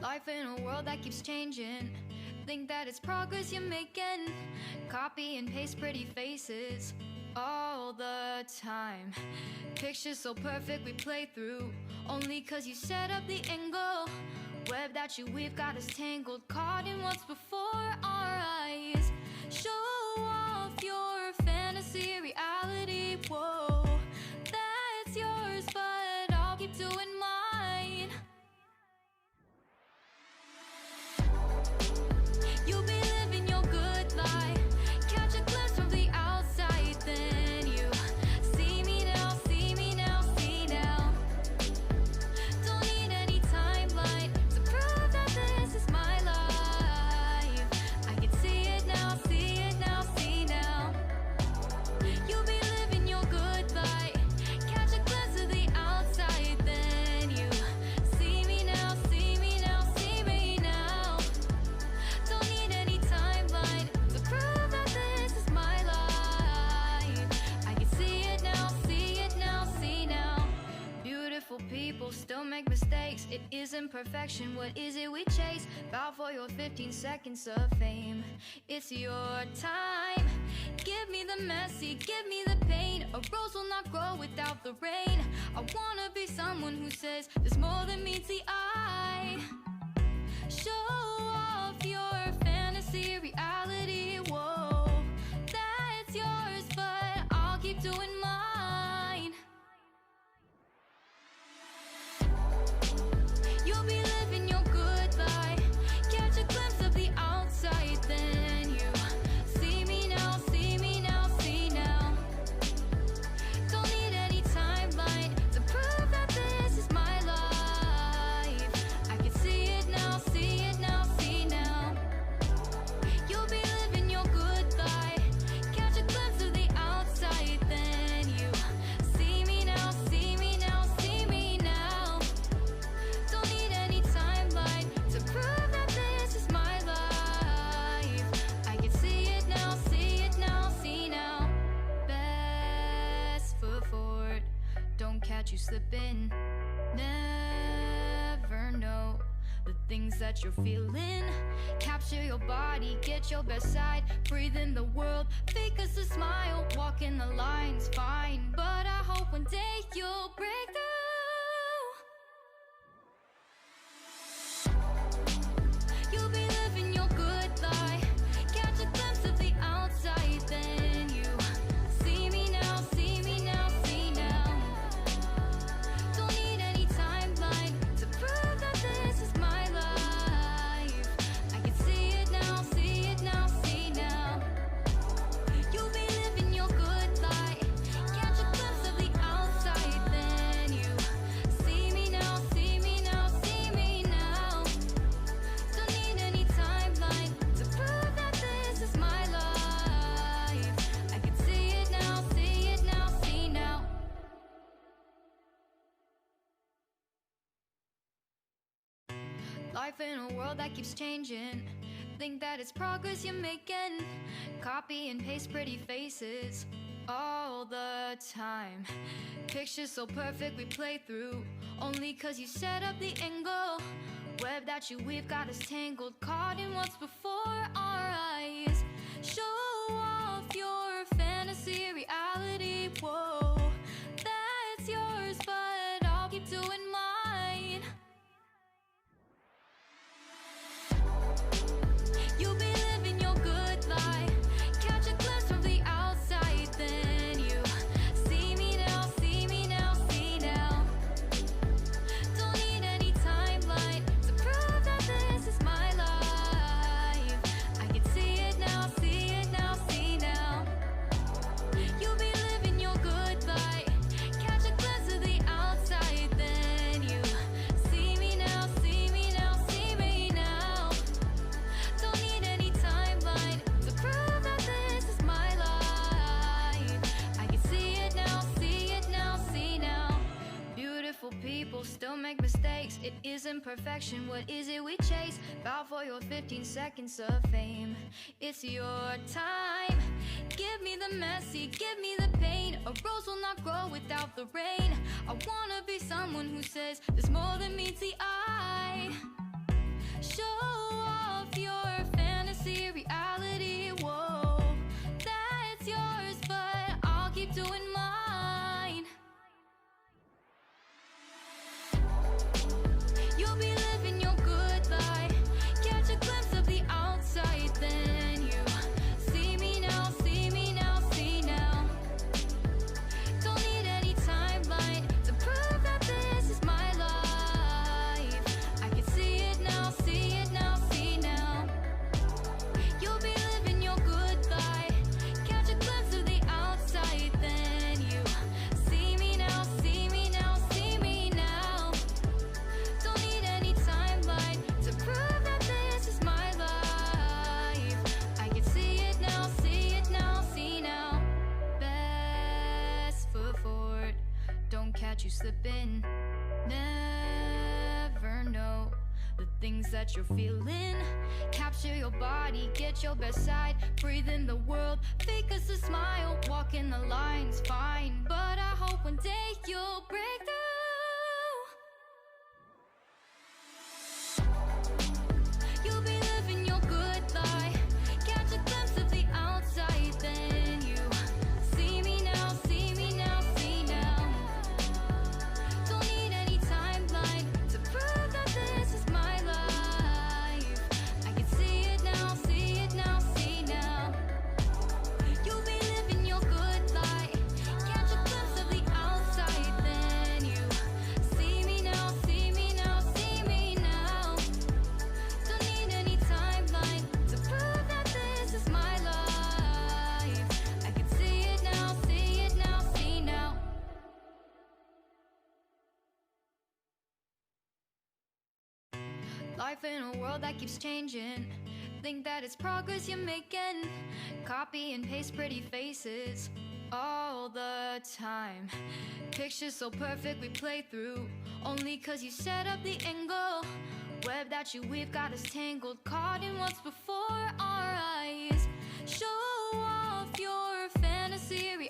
Life in a world that keeps changing. Think that it's progress you're making. Copy and paste pretty faces all the time. Pictures so perfect we play through only cause you set up the angle. Web that you weave got us tangled, caught in what's before our eyes. Show off your fantasy reality, whoa, that's yours, but I'll keep doing mine. You'll be living your good life, catch a glimpse from the outside, then you see me now, see me now, see now. Don't need any timeline to prove that this is my life. I can see it now, see it now, see now. You'll be living your good life, catch a glimpse of the outside, then you see me now, see me now, see me now. Don't need any timeline to prove that this is my life. I can see it now, see it now, see now. Beautiful people still make mistakes. It isn't perfection, what is it we chase? Bow for your 15 seconds of fame. It's your time. Give me the messy, give me the pain. A rose will not grow without the rain. I wanna be someone who says there's more than meets the eye. Show off your fantasy reality, whoa, that's yours, but I'll keep doing mine. You'll be living your good life, catch a glimpse of the outside, then you see me now, see me now, see now. Don't need any timeline to prove that this is my life. I can see it now, see it now, see now. You'll be living your good life, catch a glimpse of the outside, then you see me now, see me now, see me now. Don't need any timeline to prove that this is my life. I can see it now, see it now, see now. Best foot forward, don't catch you slipping. Never know the things that you're feeling. Capture your body, get your best side. Breathe in the world, fake us a smile. Walk in the lines, fine, but I hope one day you'll break through. You'll be living your good life, catch a glimpse of the outside, then you see me now, see me now, see now. Don't need any timeline to prove that this is my life. I can see it now, see it now, see now. You'll be living your good life, catch a glimpse of the outside, then you see me now, see me now, see me now. Don't need any timeline to prove that this is my life. I can see it now, see it now, see now. Life in a world that keeps changing. Think that it's progress you're making. Copy and paste pretty faces all the time. Pictures so perfect we play through only cause you set up the angle. Web that you weave got us tangled, caught in what's before our eyes. Show off your fantasy reality, whoa, that's yours, but I'll keep doing mine. You'll be living your good life, catch a glimpse from the outside, then you see me now, see me now, see now. Don't need any timeline to prove that this is my life. I can see it now, see it now, see now. You'll be living your good life, catch a glimpse of the outside, then you see me now, see me now, see me now. Don't need any timeline to prove that this is my life. I can see it now, see it now, see now. Beautiful people still make mistakes. It isn't perfection, what is it we chase? Bow for your 15 seconds of fame. It's your time. Give me the messy, give me the pain. A rose will not grow without the rain. I wanna be someone who says there's more than meets the eye. slipping. Never know the things that you're feeling. Capture your body, get your best side. Breathe in the world, fake us a smile. Walk in the lines, fine. But I hope one day you'll break through. You'll be living your good life. Catch a glimpse of the outside, then you see me now, see me now, see now. Don't need any timeline to prove that this is my life. I can see it now, see it now, see now. You'll be living your good life. Catch a glimpse of the outside, then you see me now, see me now, see me now. Don't need any timeline to prove that this is my life. I can see it now, see it now, see now. Life in a world that keeps changing. Think that it's progress you're making. Copy and paste pretty faces all the time. Pictures so perfect we play through. Only cause you set up the angle. Web that you weave got us tangled. Caught in what's before our eyes. Show off your fantasy reality.